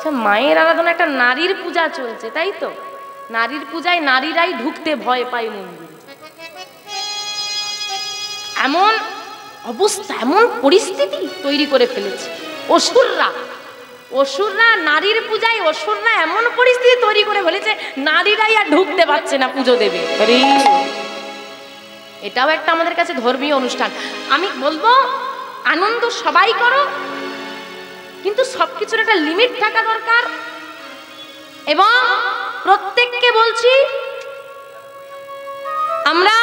আচ্ছা, মায়ের আরাধনা একটা নারীর পূজা চলছে, তাই তো? নারীর পূজায় নারীরাই ঢুকতে ভয় পায় মন্দিরে। এমন অবস্থা, এমন পরিস্থিতি তৈরি করে ফেলেছে অসুররা নারীর পূজায়, অসুররা এমন পরিস্থিতি তৈরি করে ফেলেছে নারীরাই আর ঢুকতে পারছে না পুজো দেবে। এটাও একটা আমাদের কাছে ধর্মীয় অনুষ্ঠান। আমি বলবো আনন্দ সবাই করো, কিন্তু সবকিছুর একটা লিমিট থাকা দরকার। এবং প্রত্যেককে বলছি, আমরা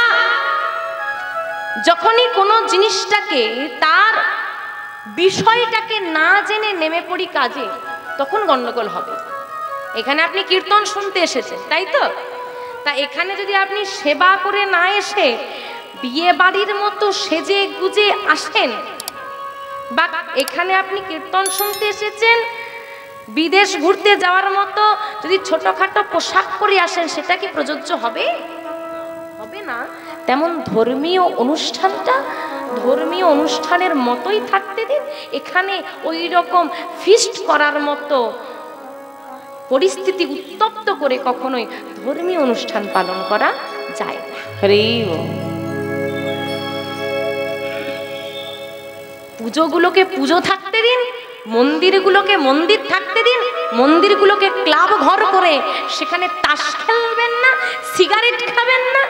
যখনই কোনো জিনিসটাকে, তার বিষয়টাকে না জেনে নেমে পড়ি কাজে, তখন গন্ডগোল হবে। এখানে আপনি কীর্তন শুনতে এসেছেন, তাই তো? তা এখানে যদি আপনি সেবা করে না এসে বিয়ে বাড়ির মতো সেজে গুজে আসেন, বা এখানে আপনি কীর্তন শুনতে এসেছেন বিদেশ ঘুরতে যাওয়ার মতো যদি ছোটখাটো পোশাক পরে আসেন, সেটা কি প্রযোজ্য হবে? হবে না। তেমন ধর্মীয় অনুষ্ঠানটা ধর্মীয় অনুষ্ঠানের মতোই থাকতে দিন। এখানে ওই রকম ফিস্ট করার মতো পরিস্থিতি উত্তপ্ত করে কখনোই ধর্মীয় অনুষ্ঠান পালন করা যায় না। পুজোগুলোকে পুজো থাকতে দিন, মন্দিরগুলোকে মন্দির থাকতে দিন। মন্দিরগুলোকে ক্লাব ঘর করে সেখানে তাস খেলবেন না, সিগারেট খাবেন না।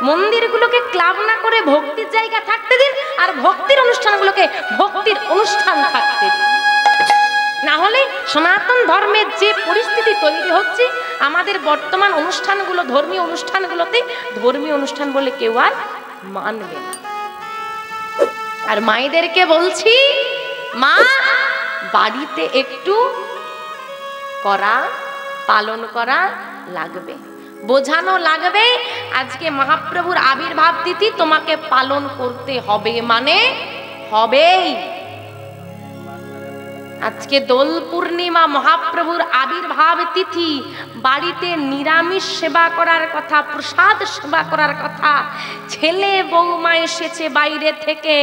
মন্দিরগুলোকে ক্লাব না করে ভক্তির জায়গা থাকতে দিন, আর ভক্তির অনুষ্ঠানগুলোকে ভক্তির অনুষ্ঠান থাকতে দিন। না হলে সনাতন ধর্মের যে পরিস্থিতি তৈরি হচ্ছে, আমাদের বর্তমান অনুষ্ঠানগুলো, ধর্মীয় অনুষ্ঠানগুলোতে ধর্মীয় অনুষ্ঠান বলে কেউ আর মানবে না। আর মায়েদেরকে বলছি, মা বাড়িতে একটু পালন করা লাগবে, বোঝানো লাগবে। আজকে মহাপ্রভুর আবির্ভাব তিথি, তোমাকে পালন করতে হবে, মানে হবেই। আজকে দোল পূর্ণিমা, মহাপ্রভুর আবির্ভাব তিথি। বাড়িতে নিরামিষ সেবা করার কথা, প্রসাদ সেবা করার কথা। ছেলে বৌমা এসেছে বাইরে থেকে,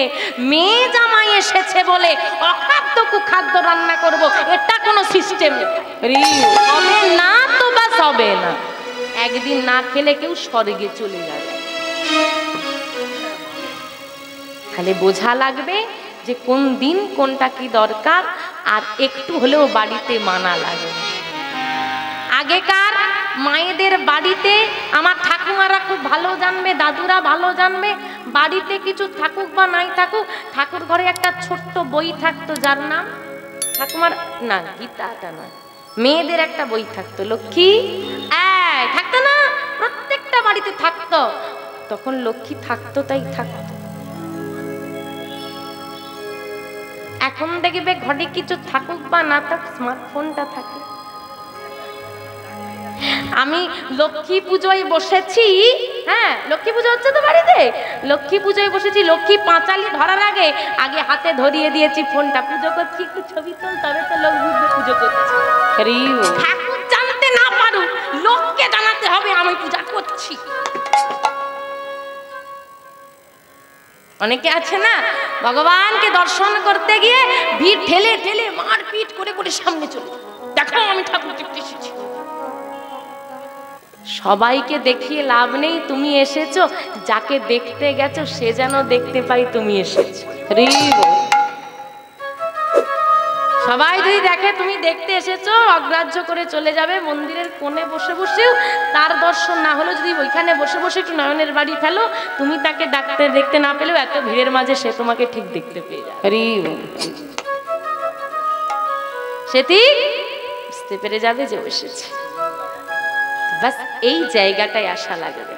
মেয়ে জামাই এসেছে বলে অখাদ্য কুখাদ্য রান্না করব, এটা কোনো সিস্টেম হবে না তো, বাস হবে না। একদিন না খেলে কেউ স্বর্গে চলে যাবে। তাহলে বোঝা লাগবে যে কোন দিন কোনটা কি দরকার, আর একটু হলেও বাড়িতে মানা লাগে। আগেকার মায়েদের বাড়িতে, আমার ঠাকুমারা খুব ভালো জানবে, দাদুরা ভালো জানবে, বাড়িতে কিছু থাকুক বা নাই থাকুক, ঠাকুর ঘরে একটা ছোট্ট বই থাকতো, যার নাম ঠাকুমার না, গীতাটা না, মেয়েদের একটা বই থাকতো, লক্ষ্মী থাকতো না, প্রত্যেকটা বাড়িতে থাকতো। তখন লক্ষ্মী থাকতো, তাই থাকতো। এখন দেখবে ঘরে কিছু থাকুক বা না থাকুক, স্মার্টফোনটা থাকে। আমি লক্ষ্মী পুজোয় বসেছি, হ্যাঁ লক্ষ্মী পুজো হচ্ছে তো বাড়িতে, লক্ষ্মী পুজোয় বসেছি, লক্ষ্মী পাঁচালি ধরার আগে হাতে ধরিয়ে দিয়েছি ফোনটা, পুজো করছি, একটু ছবি তোল, তবে তো লোক বুঝবে পুজো করছি। ঠাকুর জানতে না পারুক, লোককে জানাতে হবে আমি পূজা করছি। অনেকে আছে না, ভগবানকে দর্শন করতে গিয়ে ভিড় ঠেলে ঠেলে মারপিট করে করে সামনে চলে, দেখো আমি ঠাকুর দেখতে এসেছি। সবাইকে দেখিয়ে লাভ নেই, তুমি এসেছো, যাকে দেখতে গেছো সে যেন দেখতে পাই তুমি এসেছো। সবাই যদি দেখে তুমি দেখতে এসেছো, অগ্রাহ্য করে চলে যাবে। মন্দিরের কোণে বসে বসেও তার দর্শন না হলো, যদি ওইখানে বসে বসে একটু নয়নের বাড়ি ফেলো, তুমি তাকে দেখতে না পেলেও এত ভিড়ের মাঝে সে তোমাকে ঠিক দেখতে পেয়ে যাবে। সে ঠিক বুঝতে পেরে যাবে যে এসেছে। বাস এই জায়গাটায় আসা লাগবে।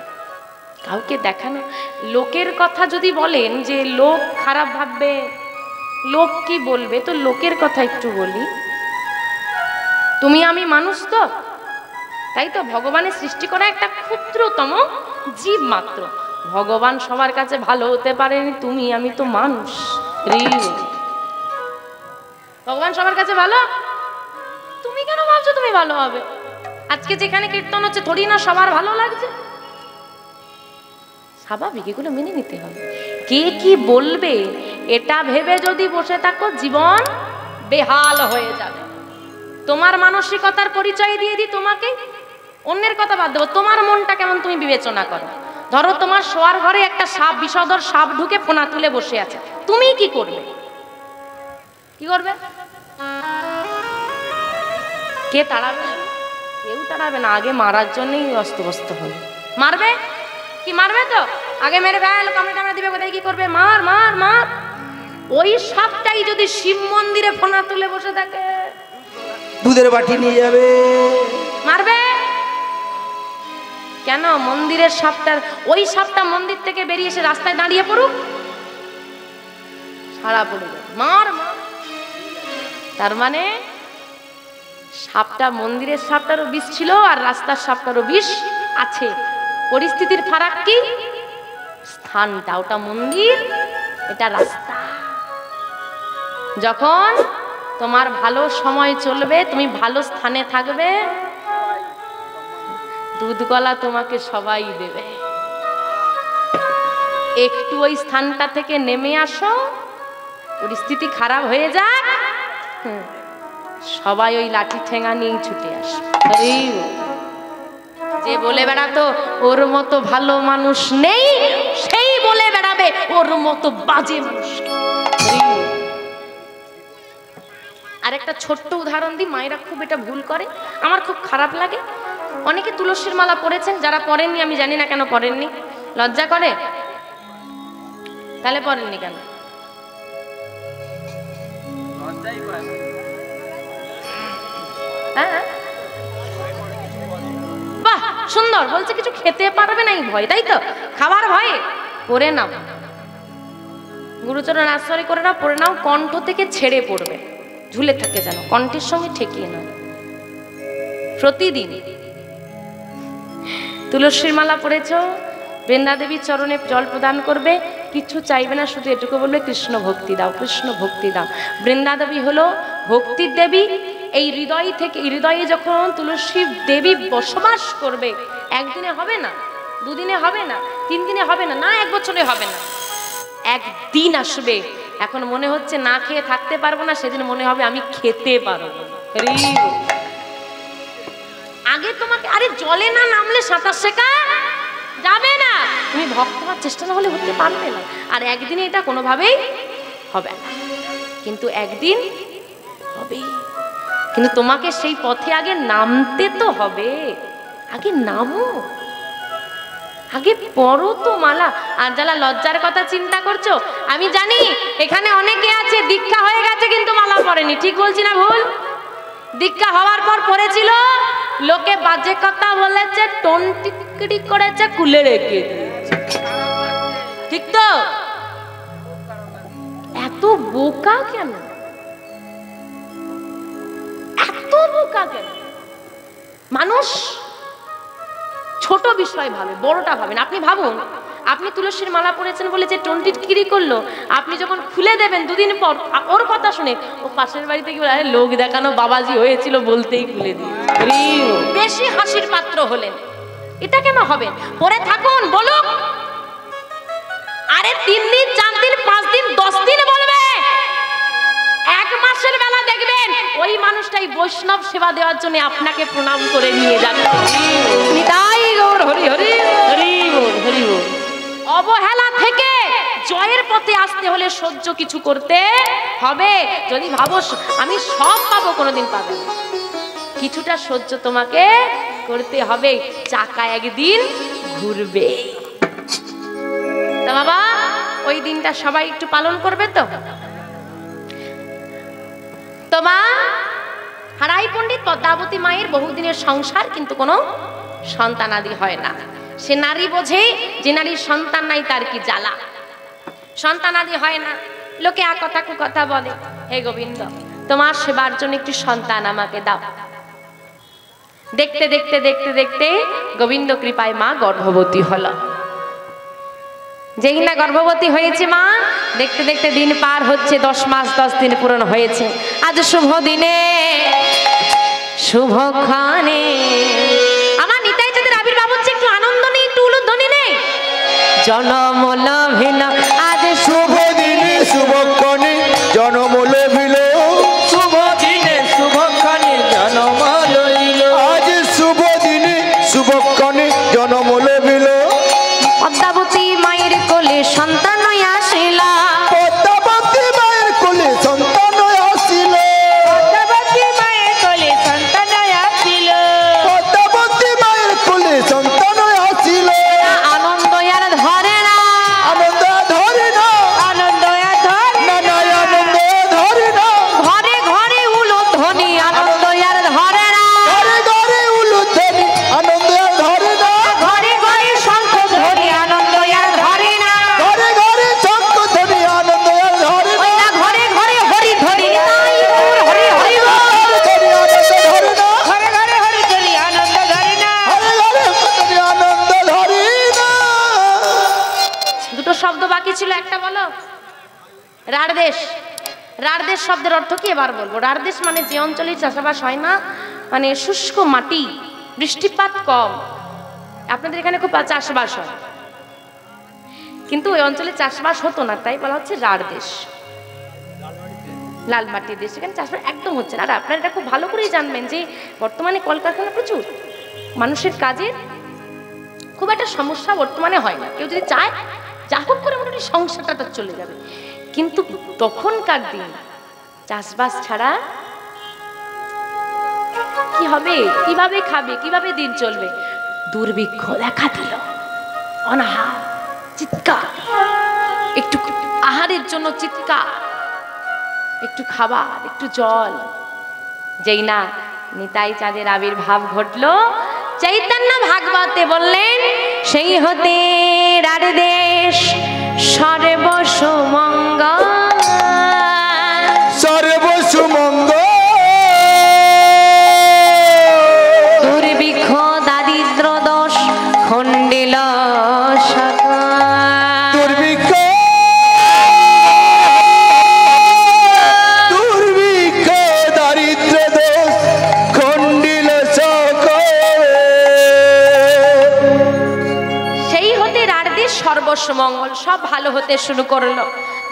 কাউকে দেখানো, লোকের কথা যদি বলেন যে লোক খারাপ ভাববে, লোক কি বলবে, তো লোকের কথা একটু বলি। তুমি আমি মানুষ তো, তাই তো? ভগবানের সৃষ্টি করা একটা ক্ষুদ্রতম জীব মাত্র। ভগবান সবার কাছে ভালো হতে পারেনি, তুমি আমি তো মানুষ। ভগবান সবার কাছে ভালো, তুমি কেন ভাবছো তুমি ভালো হবে? আজকে যেখানে কীর্তন হচ্ছে, থোড়ি না সবার ভালো লাগছে? স্বাভাবিক, এগুলো মেনে নিতে হবে। কে কি বলবে এটা ভেবে যদি বসে থাকো, জীবন বেহাল হয়ে যাবে। তোমার মানসিকতার পরিচয় দিয়ে দিই তোমাকে, অন্যের কথা বাদ দেবো, তোমার মনটা কেমন তুমি বিবেচনা করো। ধরো তোমার শোয়ার ঘরে একটা সাপ, বিষধর সাপ ঢুকে ফোনা তুলে বসে আছে, তুমি কি করবে? কি করবে? কে তাড়াবে? কেউ তাড়াবে না, আগে মারার জন্যই অস্তব্যস্ত হবে। মারবে কি? মারবে তো, আগে মেরে গায়ে কামড়ে টামড়ে দিবে, কোথায় কি করবে? মার মার মার। ওই সাপটাই যদি শিব মন্দিরে ফোনা তুলে বসে থাকে, দুধের বাটি নিয়ে যাবে, মারবে কেন? মন্দিরের সাপটার, ওই সাপটা মন্দির থেকে বেরিয়ে এসে রাস্তায় দাঁড়িয়ে পড়ুক, সারা পড়ে যাবে, মার মার। তার মানে সাপটা, মন্দিরের সাপটারও বিষ ছিল আর রাস্তার সাপটারও বিষ আছে। পরিস্থিতির ফারাক কি? স্থানটা, ওটা মন্দির, এটা রাস্তা। যখন তোমার ভালো সময় চলবে, তুমি ভালো স্থানে থাকবে, দুধ গলা তোমাকে সবাই দেবে। একটু ওই স্থানটা থেকে নেমে আসো, পরিস্থিতি খারাপ হয়ে যায়, সবাই ওই লাঠি ঠেঙা নিয়েই ছুটে আসে। যে বলে বেড়াতো ওর মতো ভালো মানুষ নেই, সেই বলে বেড়াবে ওর মতো বাজে মানুষ। আর একটা ছোট্ট উদাহরণ দিই, মায়েরা খুব এটা ভুল করে, আমার খুব খারাপ লাগে। অনেকে তুলসীর মালা পড়েছেন, যারা পড়েননি আমি জানি না কেন পড়েননি, লজ্জা করে? তাহলে পড়েননি কেন? হ্যাঁ বাহ, সুন্দর বলছে, কিছু খেতে পারবে না এই ভয়, তাই তো? খাবার ভয়ে পড়ে নাও, গুরুচরণ আশ্রয় করে নাও, পড়ে নাও, কণ্ঠ থেকে ছেড়ে পড়বে, ঝুলে থাকে যেন, কণ্ঠের সঙ্গে ঠেকিয়ে নয়। প্রতিদিন তুলসীর মালা পড়েছ, বৃন্দা দেবীর চরণে জল প্রদান করবে, কিছু চাইবে না, শুধু এটুকু বলবে কৃষ্ণ ভক্তি দাও, কৃষ্ণ ভক্তি দাও। বৃন্দা দেবী হলো ভক্তির দেবী। এই হৃদয় থেকে, হৃদয়ে যখন তুলসী দেবী বসবাস করবে, একদিনে হবে না, দুদিনে হবে না, 3 দিনে হবে না, না 1 বছরে হবে না, একদিন আসবে, এখন মনে হচ্ছে না খেয়ে থাকতে পারবো না, সেদিন মনে হবে আমি খেতে পারবো। আগে তোমাকে, আরে জলে না নামলে সাঁতার শেখা যাবে না, তুমি ভক্ত হওয়ার চেষ্টা না হলে হতে পারবে না। আর একদিনে এটা কোনোভাবেই হবে না, কিন্তু একদিন হবে। কিন্তু তোমাকে সেই পথে আগে নামতে তো হবে, আগে নামো, আগে পড়ো তো মালা। আর যারা লজ্জার কথা চিন্তা করছো, আমি জানি এখানে অনেকে আছে দীক্ষা হয়ে গেছে কিন্তু মালা পড়েনি, ঠিক বলছি না ভুল? দীক্ষা হওয়ার পর পড়েছিল, লোকে বাজে কথা বলেছে, টোন টিকটিক করেছে, খুলে রেখে দিয়েছে, ঠিক তো? এত বোকা কেন? এত বোকা কেন? মানুষ ছোট বিষয় ভাবে, বড়টা ভাবেন। আপনি ভাবুন, আপনি তুলসীর মালা পড়েছেন বলে যে টিটকিরি করলো, আপনি যখন খুলে দেবেন 2 দিন পর, ওর কথা শুনে ও পাশের বাড়িতে কি বলে, আরে লোক দেখানো বাবাজি হয়েছিল বলতেই খুলে দিই, বেশি হাসির পাত্র হলেন। এটা কেন হবে? পরে থাকুন, বলুক, আরে 3 দিন 4 দিন 5 দিন 10 দিন বলবে, 1 মাসের বেলা দেখবেন ওই মানুষটাই বৈষ্ণব সেবা দেওয়ার জন্য আপনাকে প্রণাম করে নিয়ে যাচ্ছে। নিতাই গৌর হরি হরি হরি বল, হরি বল। অবহেলা থেকে জয়ের পথে আসতে হলে সহ্য কিছু করতে হবে। যদি ভাবো আমি সব পাবো, কোনোদিন পাবে না, কিছুটা সহ্য তোমাকে করতে হবে, চাকা একদিন ঘুরবে। তা বাবা, ওই দিনটা সবাই একটু পালন করবে তো? মা হারাই পণ্ডিত পদ্মাবতী মায়ের বহুদিনের সংসার, কিন্তু কোনো সন্তানাদি হয় না। সে নারী বোঝে যে নারীর সন্তান নাই তার কি জ্বালা। সন্তানাদি হয় না, লোকে এক কথা কু কথা বলে, হে গোবিন্দ তোমার সেবার জন্য একটি সন্তান আমাকে দাও। দেখতে দেখতে দেখতে দেখতে গোবিন্দ কৃপায় মা গর্ভবতী হলো। যেই না গর্ভবতী হয়েছে মা, দেখতে দেখতে দিন পার হচ্ছে, 10 মাস 10 দিন পূরণ হয়েছে। আজ শুভ দিনে শুভক্ষণে আমার নিতাই চাঁদের আবির্ভাব হচ্ছে, একটু আনন্দ নেই, একটু উলুধ্বনি নেই। জনম লভিল আজ শুভ দিনে শুভক্ষণে, জনম লভিল শুভ দিনে শুভক্ষণে, রাঢ়দেশ, রাঢ়দেশ শব্দের অর্থ কি এবার বলবো। রাঢ়দেশ মানে যে অঞ্চলে চাষাবাস হয় না, মানে শুষ্ক মাটি, বৃষ্টিপাত কম। আপনাদের এখানে খুব চাষবাস হয়, কিন্তু ওই অঞ্চলে চাষবাস হতো না, তাই বলা হচ্ছে রাঢ়দেশ, লাল মাটির দেশ। এখানে চাষবাস একদম হচ্ছে না। আর আপনারা এটা খুব ভালো করেই জানবেন যে বর্তমানে কলকারখানা প্রচুর, মানুষের কাজের খুব একটা সমস্যা বর্তমানে হয় না। কেউ যদি চায় যা হোক করে মোটামুটি সংসারটা তার চলে যাবে। কিন্তু তখনকার দিন চাষবাস ছাড়া কি হবে, কিভাবে খাবে, কিভাবে দিন চলবে? দুর্ভিক্ষ দেখা দিল, অনাহার, চিৎকার, একটু আহারের জন্য চিৎকার, একটু খাবার, একটু জল। যেই না নিতাই চাঁদের আবির্ভাব ঘটলো, চৈতন্য ভাগবতে বললেন, সেই হতে রাঢ়দেশ সর্বসুমঙ্গল, সর্বসুমঙ্গল, দুর্ভিক্ষ দারিদ্র দোষ খণ্ডিল সকল, দুর্ভিক্ষ দারিদ্র দোষ খণ্ডিল সকল। সেই হতে রাঢ়দেশ সর্বসুমঙ্গল, সব ভালো হতে শুরু করলো।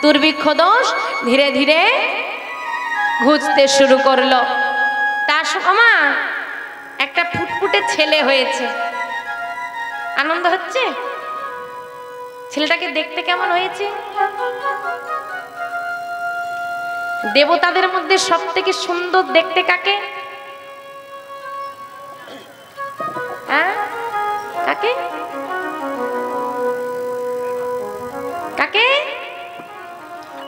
দুর্ভিক্ষ দোষ ধীরে ধীরে ঘুচতে শুরু করলো। তার সময় একটা ফুটফুটে ছেলে হয়েছে। আনন্দ হচ্ছে? ছেলেটাকে দেখতে কেমন হয়েছে? দেবতাদের মধ্যে সব থেকে সুন্দর দেখতে কাকে? হ্যাঁ, কাকে কাকে?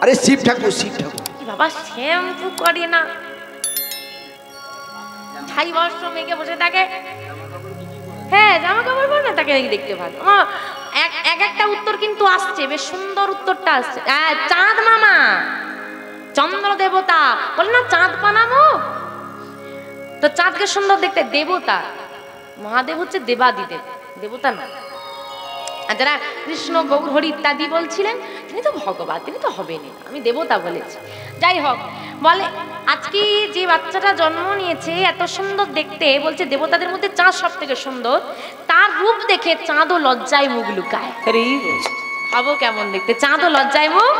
আরে শিব ঠাকুর, শিব ঠাকুর। বাবা শ্যাম্পু করে না, ছাই বস্ত্র মেঘে বসে থাকে। হ্যাঁ, জামা কাপড় পরে না, তাকে দেখতে ভালো। এক একটা উত্তর কিন্তু আসছে, বেশ সুন্দর উত্তরটা আসছে। চাঁদ মামা, চন্দ্র দেবতা, বলে না চাঁদ বানাবো, তো চাঁদকে সুন্দর দেখতে। দেবতা, মহাদেব হচ্ছে দেবাদিদেব, দেবতা না। আর যারা কৃষ্ণ গৌর হরি ইত্যাদি বলছিলেন, তিনি তো ভগবান, তিনি তো হবেনই, আমি দেবতা বলেছি। যাই হোক, বলে আজকে যে বাচ্চাটা জন্ম নিয়েছে এত সুন্দর দেখতে, বলছে দেবতাদের মধ্যে চাঁদ সব থেকে সুন্দর। তার রূপ দেখে চাঁদও লজ্জায় মুখ লুকায়। ভাবো কেমন দেখতে, চাঁদও লজ্জায় মুখ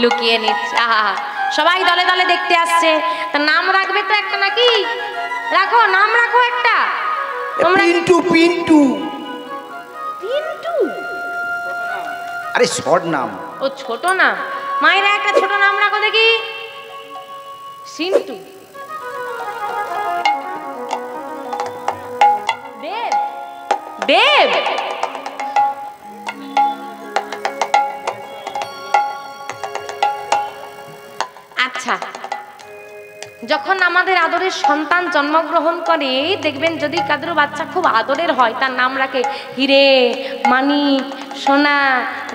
লুকিয়ে নিচ্ছে। আহা, সবাই দলে দলে দেখতে আসছে। তার নাম রাখবে তো একটা নাকি? রাখো, নাম রাখো একটা। পিন্টু, পিন্টু। পিন্টু? আরে শর্ট নাম। ও ছোট নাম। মায়েরা একটা ছোট নাম রাখো দেখি। সিন্টু, দেব, দেব। আচ্ছা, যখন আমাদের আদরের সন্তান জন্মগ্রহণ করে, দেখবেন যদি কাদের বাচ্চা খুব আদরের হয়, তার নাম রাখে হিরে, মানিক, সোনা,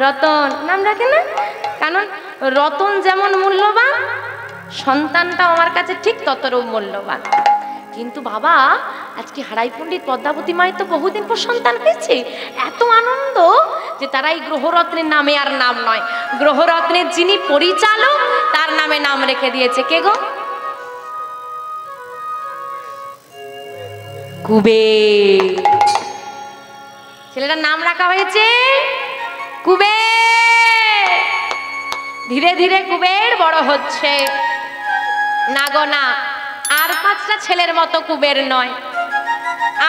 রতন, নাম রাখে না? কারণ রতন যেমন মূল্যবান, সন্তানটাও আমার কাছে ঠিক ততটাও মূল্যবান। কিন্তু বাবা, আজকে হারাই পণ্ডিত পদ্মাবতী মায়ের তো বহুদিন পর সন্তান পেয়েছে। এত আনন্দ যে তারা এই গ্রহরত্নের নামে আর নাম নয়, গ্রহরত্নের যিনি পরিচালক তার নামে নাম রেখে দিয়েছে। কে গো? কুবের। ছেলেটার নাম রাখা হয়েছে কুবের। ধীরে ধীরে কুবের বড় হচ্ছে। না গো না, আর 5টা ছেলের মতো কুবের নয়।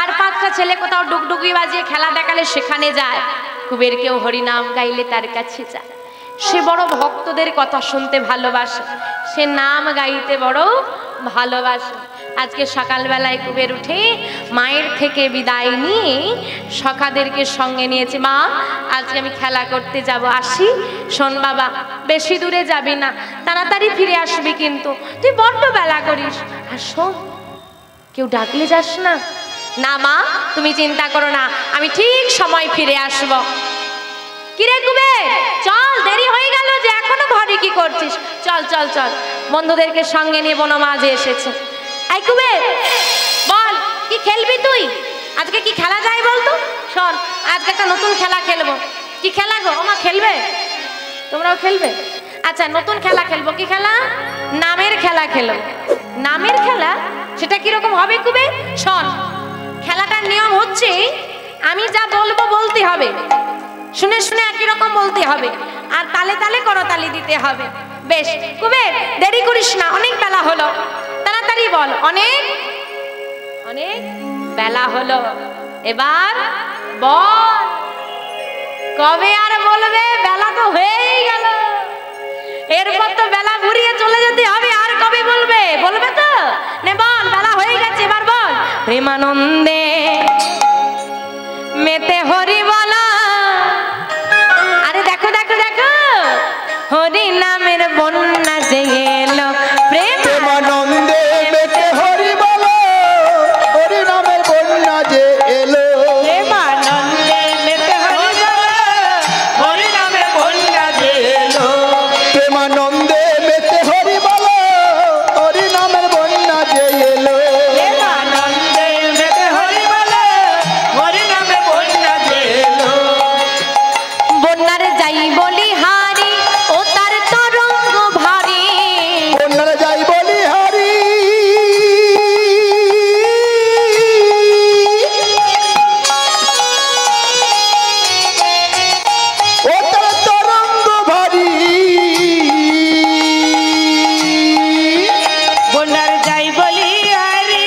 আর 5টা ছেলে কোথাও ডুগডুগি বাজিয়ে খেলা দেখালে সেখানে যায়, কুবের কেউ হরিনাম গাইলে তার কাছে যায়। সে বড় ভক্তদের কথা শুনতে ভালোবাসে, সে নাম গাইতে বড় ভালোবাসে। আজকে সকালবেলায় কুবের উঠে মায়ের থেকে বিদায় নিয়ে সখাদেরকে সঙ্গে নিয়েছে। মা, আজকে আমি খেলা করতে যাব, আসি। শোন বাবা, বেশি দূরে যাবি না, তাড়াতাড়ি ফিরে আসবি, কিন্তু তুই বড্ড বেলা করিস। আর শোন, কেউ ডাকলে যাস না। না মা, তুমি চিন্তা করো না, আমি ঠিক সময় ফিরে আসব। কিরে কুবের, চল, দেরি হয়ে গেল যে, এখনো ঘরে কি করছিস? চল চল চল, বন্ধুদেরকে সঙ্গে নিয়ে বনমাঝে এসেছে। আই কুবের, বল কি খেলবি তুই? আজকে কি খেলা যায় বলতো? শোন, আজকে একটা নতুন খেলা খেলবো। কি খেলা গো? আমা খেলবে? তোমরাও খেলবে? আচ্ছা নতুন খেলা খেলবো, কি খেলা? নামের খেলা খেলো। নামের খেলা সেটা কিরকম হবে কুবে? শোন, খেলাটার নিয়ম হচ্ছে আমি যা বলবো বলতে হবে, শুনে শুনে একই রকম বলতে হবে, আর তালে তালে করতালি দিতে হবে। বেশ কুবের, দেরি করিস না, অনেক বেলা হলো, তাড়াতাড়ি বল। অনেক অনেক বেলা হলো, এবার বল। কবে আর বলবে? বেলা তো হয়েই গেল, এরপর তো বেলা ঘুরিয়ে চলে যেতে হবে, আর কবে বলবে? বলবে তো? নে বল, বেলা হয়ে গেছে, এবার বল। প্রেমানন্দে মেতে হরি বলা। আরে দেখো দেখো দেখো, হরি নামের বন্যা জেগে এলো, প্রেমানন্দে মেতে হরি বলা, হরি নামের বন্যা যে এলো। প্রেমানন্দে মেতে হরি বলা, হরি নামের বন্যা যে এলো। প্রেমানন্দে মেতে হরি বলা, হরি নামের বন্যা যে এলো। প্রেমানন্দে মেতে হরি বলা, হরি নামের বন্যা যে এলো। বন্যার যাই বলি হারি, ও তার তরঙ্গ ভারী। বন্যার যাই বলি হারি, ও তার তরঙ্গ ভারী। বন্যার যাই বলি হারি,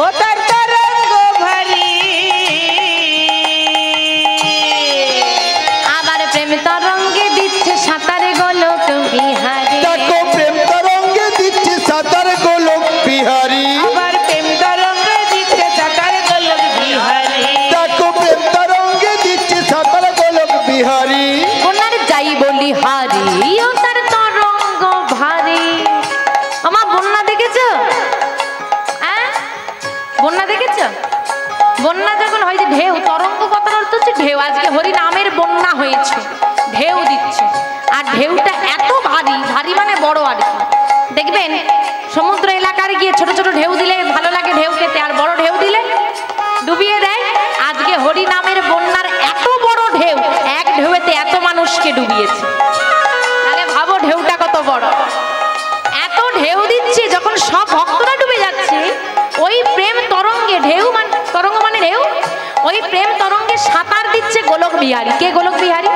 ও তার তরঙ্গ ভারী। আবার প্রেম তরঙ্গে দিচ্ছে সাঁতার গোলক বিহারী। দেখো প্রেম তরঙ্গে দিচ্ছে সাঁতার গোলক বিহারী। আবার প্রেম তরঙ্গে দিচ্ছে সাঁতার গোলক বিহারী। দেখো প্রেম তরঙ্গে দিচ্ছে সাঁতার গোলক বিহারী। বন্যার যাই বলি হারি, ও তার তরঙ্গ ভারী। আমার বন্যা দেখেছো? বন্যা দেখেছো? বন্যা যখন হয় যে ঢেউ, তরঙ্গ কথার অর্থ হচ্ছে ঢেউ। আজকে হরি নামের বন্যা হয়েছে, ঢেউ দিচ্ছে, আর ঢেউটা এত ভারী, ভারী মানে বড় আর কি। দেখবেন সমুদ্র এলাকায় গিয়ে ছোট ছোট ঢেউ দিলে ভালো লাগে ঢেউ খেতে, আর বড় ঢেউ দিলে ডুবিয়ে দেয়। আজকে হরি নামের বন্যার এত বড় ঢেউ, এক ঢেউতে এত মানুষকে ডুবিয়েছে। তাহলে ভাবো ঢেউটা কত বড়। এত ঢেউ দিচ্ছে, যখন সব ভক্তরা ডুবে যাচ্ছে, ওই প্রেম তরঙ্গে, ঢেউ মানে তরঙ্গ মানে ঢেউ, ওই প্রেম তরঙ্গে সাঁতার দিচ্ছে গোলক বিহারী। কে গোলক বিহারী?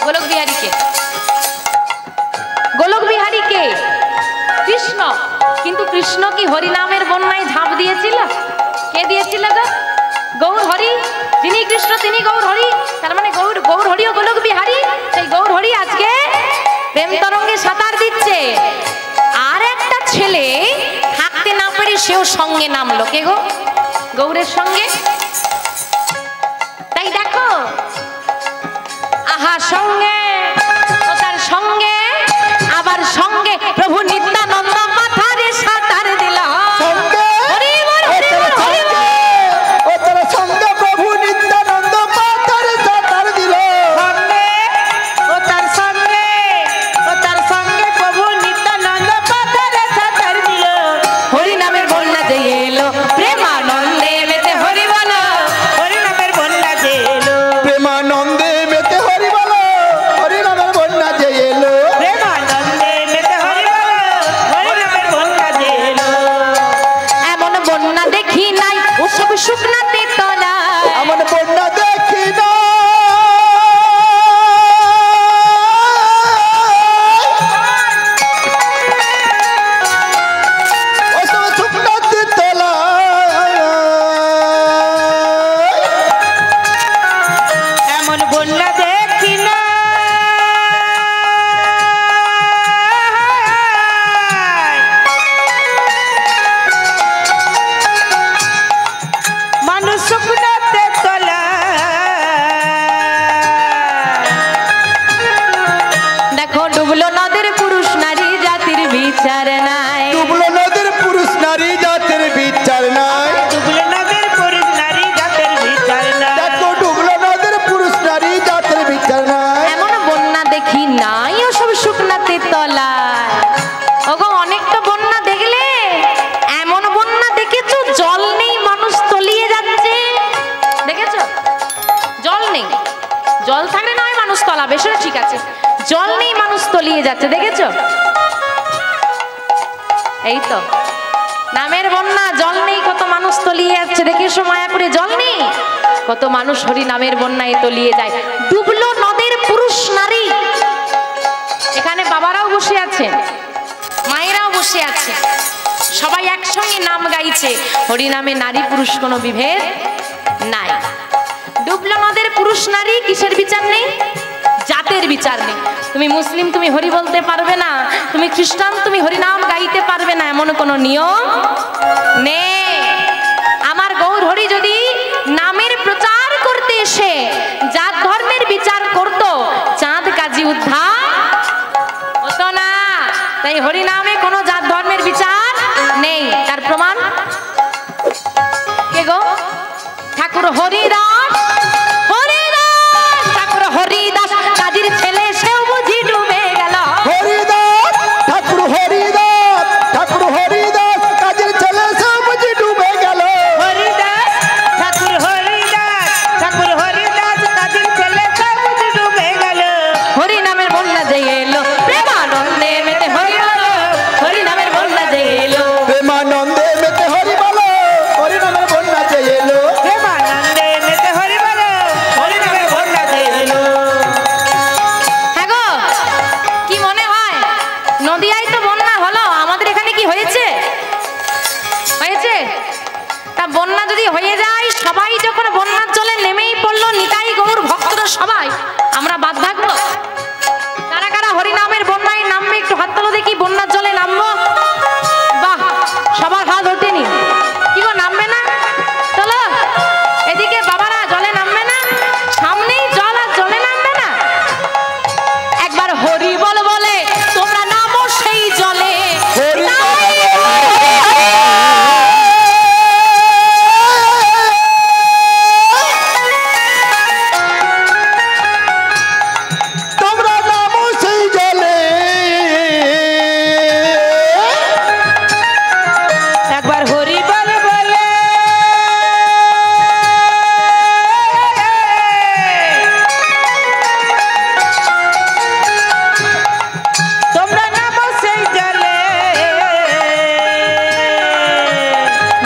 গোলক বিহারী কে? গোলক বিহারী কে? কৃষ্ণ। কিন্তু কৃষ্ণ কি হরি নামের বন্যায় ঝাঁপ দিয়েছিল? কে দিয়েছিল গো? গৌর হরি। যিনি কৃষ্ণ তিনি গৌর হরি, তার মানে গৌর গৌর হরি ও গোলক বিহারী। সেই গৌর হরি আজকে প্রেম তরঙ্গে সাঁতার দিচ্ছে। আর একটা ছেলে থাকতে না পেরে সেও সঙ্গে নামলো। কে গো? গৌরের সঙ্গে। তাই দেখো, আহা সঙ্গে, ও তার সঙ্গে, আবার সঙ্গে প্রভু নিত্যানন্দ মাথারে সাঁতার দিল। সঙ্গে হরি বল, হরি বল, হরি বল। ও তার সঙ্গে প্রভু নিত্যানন্দ মাথার সাঁতার দিল। সঙ্গে, ও তার সঙ্গে, ও তার সঙ্গে প্রভু নিত্যানন্দ মাথারে সাঁতার দিল। হরি নামের বন্যা যে এলো, প্রেমানন্দে মেতে হরি বল, হরি নামের বন্যা যে এলো। প্রেমানন্দে মেতে হরি বল, জল থাকলে নয় মানুষ তলাবে, সেটা ঠিক আছে, জল নেই মানুষ তলিয়ে যাচ্ছে, দেখেছো? এই তো নামের বন্যা, জল নেই কত মানুষ তলিয়ে যাচ্ছে, দেখেছো মায়া করে? জল নেই কত মানুষ হরি নামের বন্যায় তলিয়ে যায়। ডুবলো নদের পুরুষ নারী, এখানে বাবারাও বসে আছেন, মায়েরাও বসে আছে, সবাই একসঙ্গে নাম গাইছে, হরি নামে নারী পুরুষ কোনো বিভেদ নাই। ডুবলো নদের পুরুষ নারী, কিসের বিচার নেই? জাতের বিচার নেই। তুমি মুসলিম তুমি হরি বলতে পারবে না, তুমি খ্রিস্টান তুমি হরি নাম গাইতে পারবে না, এমন কোনো নিয়ম নেই। আমার গৌর হরি যদি নামের প্রচার করতে এসে জাত ধর্মের বিচার করত, চাঁদ কাজী উদ্ধার হতো না। তাই হরি নামে কোনো জাত ধর্মের বিচার নেই। তার প্রমাণ কে গো? ঠাকুর হরিদাস, হরিদাস ঠাকুর হরিদাস কাজীর ছেলে, সেও বুঝি ডুবে গেল। হরিদাস ঠাকুর হরিদাস, ঠাকুর হরিদাস কাজের ছেলে সেও বুঝি ডুবে গেল। হরিদাস ঠাকুর হরিদাস, ঠাকুর হরিদাস কাজের ছেলে সব বুঝি ডুবে গেল। হরি নামের বন্যা যে এলো, প্রেমানন্দে মেতে হরি বলো, হরি নামের বন্যা যে এলো। প্রেমানন্দে মেতে হরি বলো, হরি নামের বন্যা যে এলো। প্রেমানন্দে মেতে হরি বলো, হরি নামে বন্যা যে এলো। হ্যাঁ গো, কি মনে হয় নদিয়ায় তো বন্যা হলো, আমাদের এখানে কি হয়েছে? হয়েছে? তা বন্যা যদি হয়ে যায়, সবাই যখন বন্যার জলে নেমেই পড়লো, নিতাই গৌর ভক্তরা সবাই, আমরা বাদ থাকবো? কারা কারা হরিনামের বন্যায় নামবে একটু হাত তোলো দেখি, বন্যার জলে নামবো? বাহ, সবার হাত ওঠেনি, কি গো নামবে না? চলো এদিকে বাবারা, জলে নামবে না? সামনেই জল আর জলে নামবে না? একবার হরি বল বলে তোমরা নামো সেই জলে। হরি তোমরা নামো সেই জলে। একবার হরি বল বলে তোমরা নামো সেই জলে।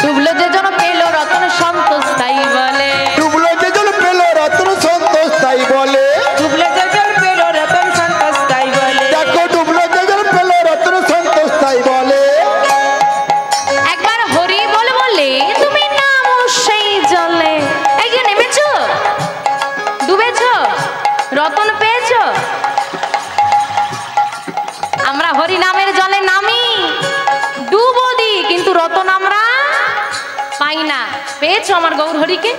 ডুবলো যে জন পেল রতন সন্তোষ তাই বলে। ডুবলো যে জল পেল রত্ন সন্তোষ তাই বলে। ডুবলে যে জল পেল রতন সন্তোষ তাই বলে। দেখো ডুবলো যে জল পেল রত্ন সন্তোষ তাই বলে। একবার হরি বল বলে তুমি নামো সেই জলে। এই যে নেমেছো, ডুবেছো, রতন পেয়েছো। আমরা হরি নামের জলে নামি, ডুবো দি, কিন্তু রতন আমরা পাই না। পেয়েছো আমার গৌর হরিকে?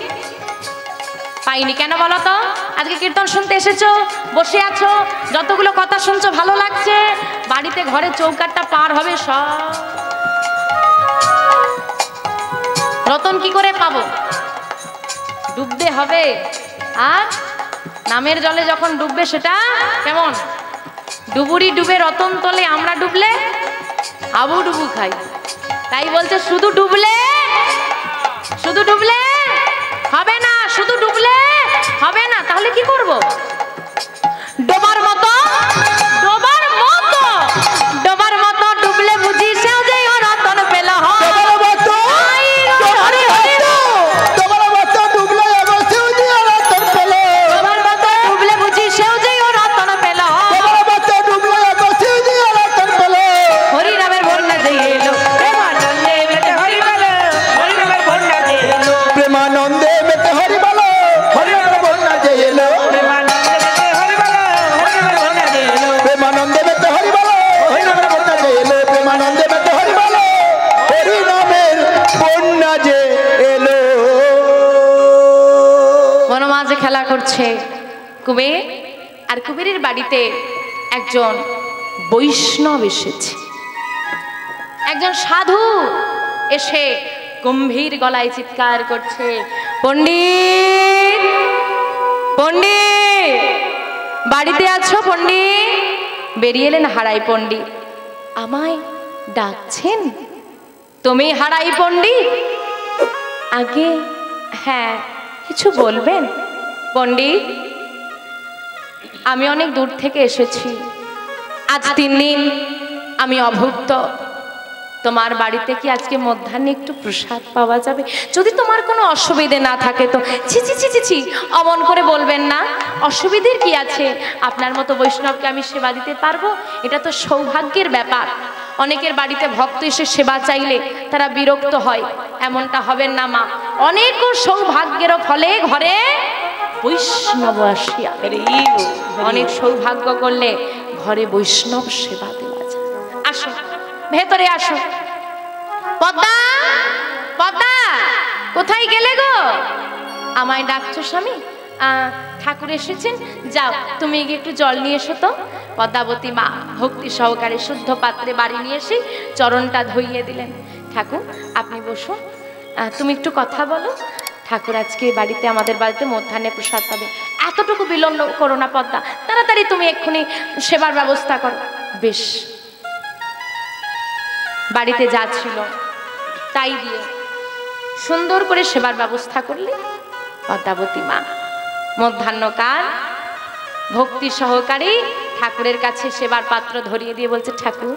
পাইনি। কেন বলো তো? আজকে কীর্তন শুনতে এসেছো, বসে আছো, যতগুলো কথা শুনছো ভালো লাগছে, বাড়িতে ঘরে চৌকাটটা পার হবে সব রতন কি করে পাবো? ডুবতে হবে। আর নামের জলে যখন ডুববে সেটা কেমন? ডুবুরি ডুবে রতন তোলে, আমরা ডুবলে আবু ডুবু খাই। তাই বলছে শুধু ডুবলে, শুধু ডুবলে হবে না, শুধু ডুবলে হবে না। তাহলে কি করব? ডোবার মতো, ডোবার মতো, ডোবার মতো ডুবলে বুঝি সেও যে রতন পেল। তোমার মতো, হরি হরি তোমার মতো ডুবলে অবশ্যই দিয়ে রতন পেল। ডোবার মতো ডুবলে বুঝি সেও যে রতন পেল। তোমার মতো ডুবলে অবশ্যই দিয়ে রতন পেল। হরি নামের বন্যা যে এলো, প্রেমানন্দে মেতে হরি বলো, হরি নামে বন্যা যে এলো। প্রেমানন্দে মেতে হরি বলো, হরি নামের বন্যা যে এলো। প্রেমানন্দে মেতে হরি বলো, হরি নামে বন্যা যে এলো। প্রেমানন্দে মেতে হরি বলো, হরি নামের বন্যা যে এলো। প্রেমানন্দে মেতে হরি বলো, হরি নামের বন্যা যে এলো। বনমাঝে খেলা করছে কুবের, আর কুবেরের বাড়িতে একজন বৈষ্ণব এসেছে, একজন সাধু এসে গম্ভীর গলায় চিৎকার করছে, পণ্ডিত, পণ্ডিত, বাড়িতে আছো পণ্ডিত? বেরিয়ে এলেন হারাই পণ্ডিত। আমায় ডাকছেন? তুমি হারাই পণ্ডিত? আগে হ্যাঁ, কিছু বলবেন? পণ্ডিত আমি অনেক দূর থেকে এসেছি, আজ 3 দিন আমি অভুক্ত। তোমার বাড়িতে কি আজকে মধ্যাহ্নে একটু প্রসাদ পাওয়া যাবে? যদি তোমার কোনো অসুবিধে না থাকে তো। ছি ছি ছি ছি ছি, অমন করে বলবেন না, অসুবিধের কি আছে? আপনার মতো বৈষ্ণবকে আমি সেবা দিতে পারবো, এটা তো সৌভাগ্যের ব্যাপার। অনেকের বাড়িতে ভক্ত এসে সেবা চাইলে তারা বিরক্ত হয়, এমনটা হবেন না মা। অনেক সৌভাগ্যের ফলে ঘরে বৈষ্ণব আসিয়া, অনেক সৌভাগ্য করলে ঘরে বৈষ্ণব সেবা দেওয়া যায়। আসো, ভেতরে আসো। পদ্মা, পদ্মা, কোথায় গেলে গো? আমায় ডাকছো স্বামী? ঠাকুর এসেছেন, যাও তুমি গিয়ে একটু জল নিয়ে এসো তো। পদ্মাবতী মা ভক্তি সহকারে শুদ্ধ পাত্রে বাড়ি নিয়ে এসে চরণটা ধুইয়ে দিলেন। ঠাকুর আপনি বসুন, তুমি একটু কথা বলো। ঠাকুর আজকে বাড়িতে, আমাদের বাড়িতে মধ্যাহ্নে প্রসাদ পাবে। এতটুকু বিলম্ব করো না পদ্মা, তাড়াতাড়ি তুমি এক্ষুনি সেবার ব্যবস্থা করো। বেশ, বাড়িতে যা ছিল তাই দিয়ে সুন্দর করে সেবার ব্যবস্থা করলে পদ্মাবতী মা। মধ্যাহ্নকাল ভক্তি সহকারে ঠাকুরের কাছে সেবার পাত্র ধরিয়ে দিয়ে বলছে, ঠাকুর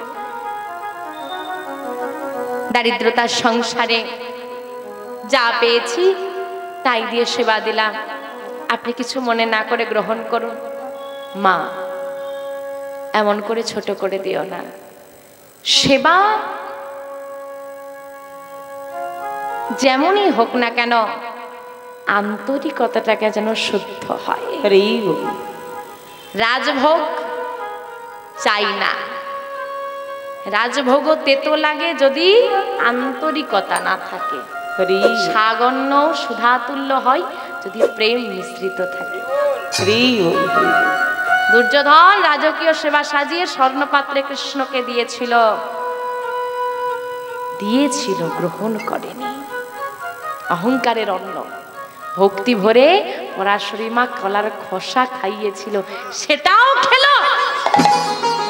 দারিদ্রতার সংসারে যা পেয়েছি তাই দিয়ে সেবা দিলাম, আপনি কিছু মনে না করে গ্রহণ করুন। মা এমন করে ছোট করে দিও না, সেবা যেমনই হোক না কেন আন্তরিকতাটাকে যেন শুদ্ধ হয়। রাজভোগ চাই না, রাজভোগও তেতো লাগে যদি আন্তরিকতা না থাকে। সাগন্য সুধাতুল্য হয় যদি প্রেম মিশ্রিত থাকে। দুর্যোধন রাজকীয় সেবা সাজিয়ে স্বর্ণপাত্রে কৃষ্ণকে দিয়েছিল, গ্রহণ করেনি। অহংকারের অন্ন। ভক্তি ভরে পরাশরী মা কলার খোসা খাইয়েছিল, সেটাও খেলো।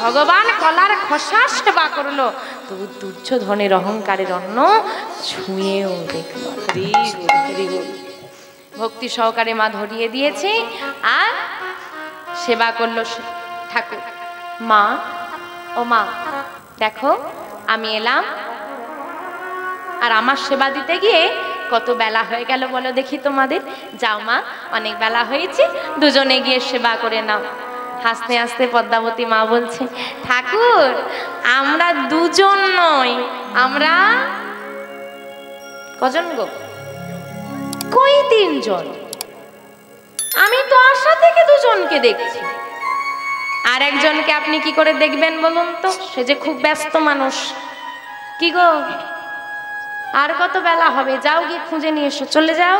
ভগবান কলার খোসা সেবা করলো, তবু দুর্যোধনের অহংকারের অন্ন ছুঁয়েও দেখল। ভক্তি সহকারে মা ধরিয়ে দিয়েছে আর সেবা করলো ঠাকুর। মা, ও মা দেখো আমি এলাম, আর আমার সেবা দিতে গিয়ে কত বেলা হয়ে গেল বলো দেখি তোমাদের। যাও মা, অনেক বেলা হয়েছে, দুজনে গিয়ে সেবা করে নাও। হাসতে হাসতে পদ্মাবতী মা বলছে, ঠাকুর আমরা দুজন নই, আমরা কজন গো? কই 3 জন। আমি তো আশা থেকে 2 জনকে দেখছি, আর একজনকে আপনি কি করে দেখবেন বলুন তো? সে যে খুব ব্যস্ত মানুষ। কি গো, আর কত বেলা হবে? যাও গিয়ে খুঁজে নিয়ে এসো, চলে যাও।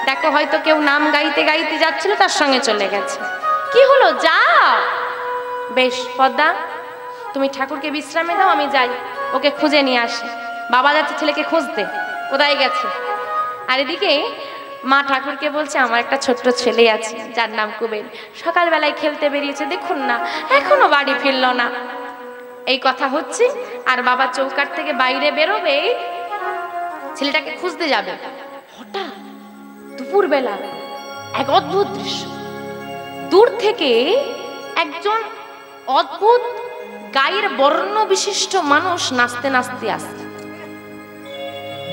দেখো হয়তো কেউ নাম গাইতে গাইতে যাচ্ছিল, তার সঙ্গে চলে গেছে। কি হলো, যাও। বেশ পদ্মা, তুমি ঠাকুরকে বিশ্রামে দাও, আমি যাই ওকে খুঁজে নিয়ে আসি। বাবা যাচ্ছে ছেলেকে খুঁজতে, কোথায় গেছে? আর এদিকে মা ঠাকুরকে বলছে, আমার একটা ছোট্ট ছেলে আছে যার নাম কুবের, সকালবেলায় খেলতে বেরিয়েছে, দেখুন না এখনো বাড়ি ফিরল না। এই কথা হচ্ছে, আর বাবা চৌকাঠ থেকে বাইরে বেরোবে, ছেলেটাকে খুঁজতে যাবে। হঠাৎ দুপুরবেলা এক অদ্ভুত দৃশ্য। দূর থেকে একজন অদ্ভুত গায়ের বর্ণ বিশিষ্ট মানুষ নাচতে নাচতে আসছে।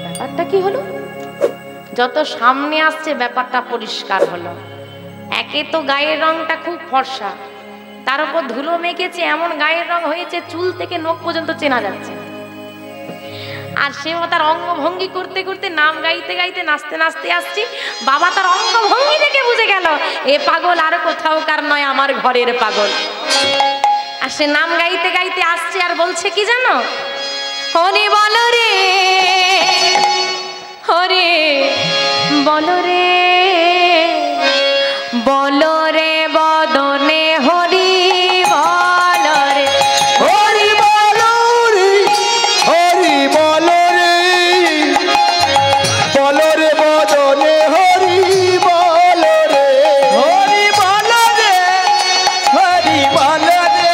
ব্যাপারটা কি হলো? যত সামনে আসছে ব্যাপারটা পরিষ্কার হলো। একে তো গায়ের রংটা খুব ফর্সা, তার উপর ধুলো মেখেছে, এমন গায়ের রং হয়েছে চুল থেকে নখ পর্যন্ত চেনা যাচ্ছে। আর সেও তার অঙ্গভঙ্গি করতে করতে, নাম গাইতে গাইতে, নাচতে নাচতে আসছি। বাবা তার অঙ্গভঙ্গি দেখে বুঝে গেল এ পাগল আর কোথাও কার নয়, আমার ঘরের পাগল। আর সে নাম গাইতে গাইতে আসছে আর বলছে কি জানো? হরি বল রে, হরে বল রে, বল রে বদনে হরি বল রে, হরি বল রে, হরি বল রে, বল রে বদনে হরি বল রে, হরি বল রে, হরি বল রে,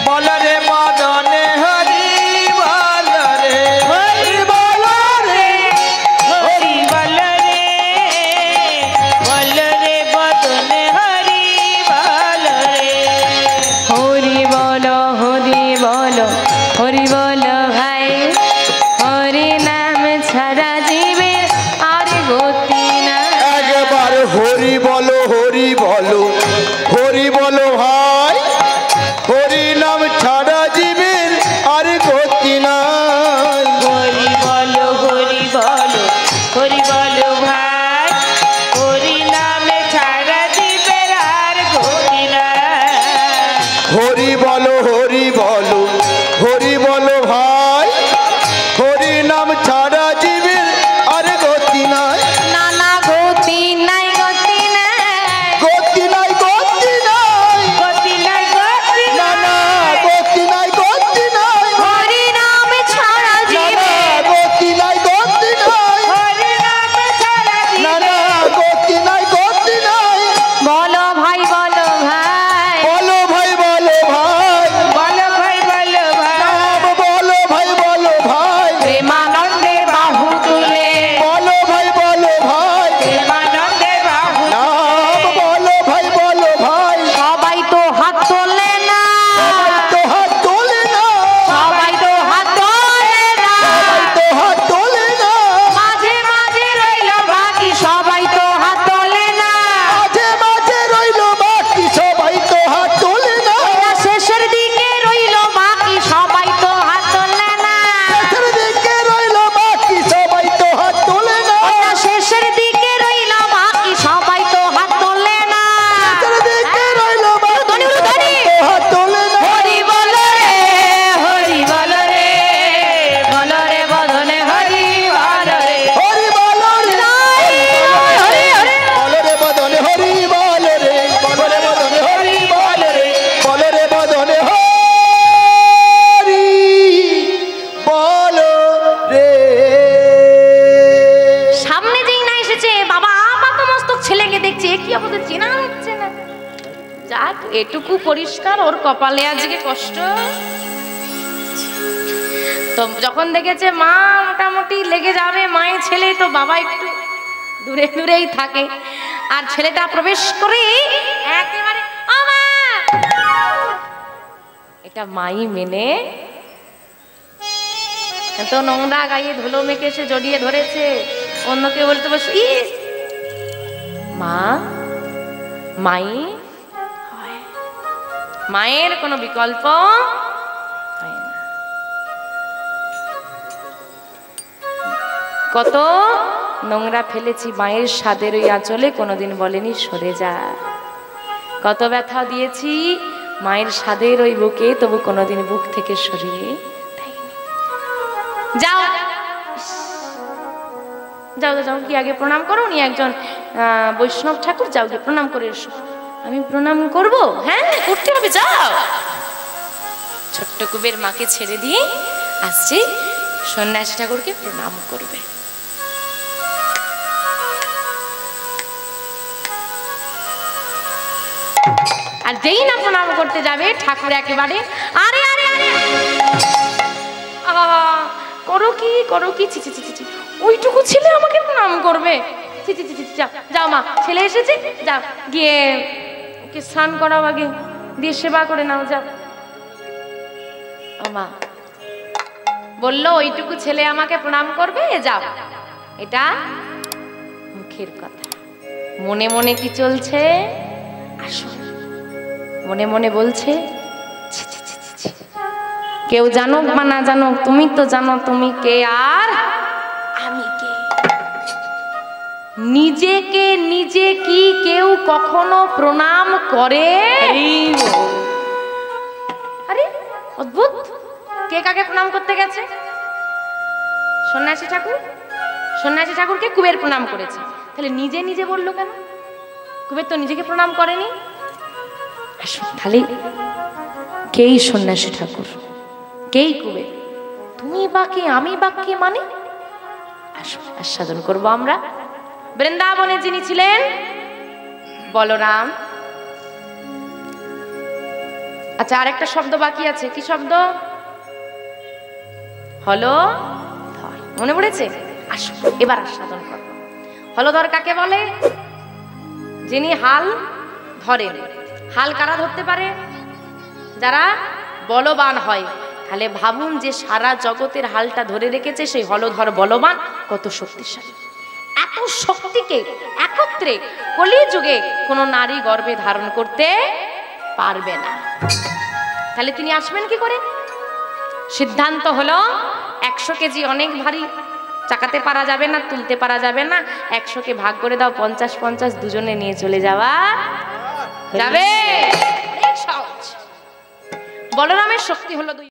বল রে বদনে হরি বল রে, হরি বল রে, হরি বল রে, বলো হরি বলো, হরি বলো ভাই, হরি নাম ছাড়া জীবের আর গতি নাই। হরি বলো হরি বলো, হরি বলো ভাই, হরি নামে ছাড়া জীবের আর গতি নাই। হরি বলো হরি বলো, হরি বলো ভাই, হরি নাম ছাড়া জীবের আর গতি নাই। না না গতি নাই, গতি নাই, গতি নাই, গতি নাই, গতি নাই, গতি না নাই। না গতি নাই, গতি নাই, হরি নাম ছাড়া না জীবে না গতি নাই, গতি নাই, হরি নামে ছাড়া না জীবের না গতি নাই, গতি নাই। বলো ভাই, বলো ভাই, বলো ভাই বলো ভাই, বলো ভাই বলো ভাই, নাম বলো ভাই বলো ভাই, প্রেমানন্দে বাহু তুলে, বলো ভাই বলো ভাই, প্রেমানন্দে বাহু নাম বলো ভাই বলো ভাই। সবাই তো হাত তোলে না, তো হাত তোলে না, সবাই তো হাত তোলে না, তো হাত তোলে না, মাঝে মাঝে রইল বাকি সবাই তো হাত তোলে না, মাঝে মাঝে রইল বাকি সবাই তো হাত তোলে না, শেষের দিকে রইল বাকি সবাই তো হাত তোলে না, শেষের দিকে রইল বাকি সবাই তো হাত তোলে না, শেষের দিকে রইল বাকি সবাই তো হাত তোলে না। শেষের দিকে রইল বাকি ধনী, ধনী। সবাই তো হাত তোলে না। হরি বলো রে, হরি বলো রে, বলো রে বদনে হরি বলো রে, হরি বলো রে, হরি হরি বলো রে বদনে হরি বলো রে, বলো রে বদনে হরি বলো রে, বলো রে বদনে হরি বলো রে। সামনে যেই না এসেছে বাবা আপাত মস্তক ছেলেকে দেখছে, এ কি অবস্থা চেনা হচ্ছে না। যাক এটুকু পরিষ্কার, ওর কপালে আজকে কষ্ট। তো যখন দেখেছে মা মোটামুটি লেগে যাবে, মায়ের ছেলে তো বাবা একটু দূরে দূরেই থাকে, আর ছেলেটা প্রবেশ করে একেবারে ও মা! এটা মাই মেনে এত নোংরা গায়ে ধুলো মেখে সে জড়িয়ে ধরেছে, অন্যকে বলতে বস মা, মাই হয়। মায়ের কোনো বিকল্প হয় না। কত নোংরা ফেলেছি মায়ের স্বাদের ওই আঁচলে, কোনোদিন বলেনি সরে যা। কত ব্যথা দিয়েছি মায়ের স্বাদের ওই বুকে, তবু কোনোদিন বুক থেকে সরিয়ে দেয়নি। যাও যাও যাও, কি আগে প্রণাম করো, উনি একজন বৈষ্ণব ঠাকুর, যাও গিয়ে প্রণাম করে এসো। আমি প্রণাম করব? হ্যাঁ করতে হবে, যাও। ছোট্ট কুবের মাকে ছেড়ে দিয়ে আসছে, সন্ন্যাসী ঠাকুরকে প্রণাম করবে। আর যেই না প্রণাম করতে যাবে ঠাকুর একেবারে আরে আরে আরে করো কি করো কি, ছি ছি ছি ছি, ওইটুকু ছেলে আমাকে প্রণাম করবে, ছি ছি ছি ছি, যাও যাও মা, ছেলে এসেছে, যাও গিয়ে ওকে স্নান করাও, আগে দিয়ে সেবা করে নাও, যাও। ও মা বললো ওইটুকু ছেলে আমাকে প্রণাম করবে, যাও। এটা মুখের কথা, মনে মনে কি চলছে আসুন। মনে মনে বলছে ছি ছি ছি ছি, কেউ জানুক বা না জানুক তুমি তো জানো তুমি কে আর আমি কে। নিজেকে নিজে কি কেউ কখনো প্রণাম করে? আরে অদ্ভুত, কে কাকে প্রণাম করতে গেছে? সন্ন্যাসী ঠাকুর, সন্ন্যাসী ঠাকুরকে কুবের প্রণাম করেছে, তাহলে নিজে নিজে বললো কেন? কুবের তো নিজেকে প্রণাম করেনি। আসুন তাহলে কেই সন্ন্যাসী ঠাকুর, কেই কুবের, তুমি বাকি আমি বাকি, মানে আসুন আস্বাদন করবো আমরা। বৃন্দাবনে যিনি ছিলেন বলরাম। আচ্ছা আরেকটা শব্দ বাকি আছে, কি শব্দ? হলধর, মনে পড়েছে? আসুন এবার আস্বাদন করব। হলধর কাকে বলে? যিনি হাল ধরেন। হাল কারা ধরতে পারে? যারা বলবান হয়। তাহলে ভাবুন যে সারা জগতের হালটা ধরে রেখেছে সেই হলধর বলবান, কত শক্তিশালী। এত এত শক্তিকে একত্রে কলিযুগে কোনো নারী গর্ভে ধারণ করতে পারবে না। তাহলে তিনি আসবেন কি করে? সিদ্ধান্ত হলো 100 কেজি অনেক ভারী, চাকাতে পারা যাবে না, তুলতে পারা যাবে না, 100কে ভাগ করে দাও 50-50, দুজনে নিয়ে চলে যাওয়া যাবে। বলরামের শক্তি হলো 2।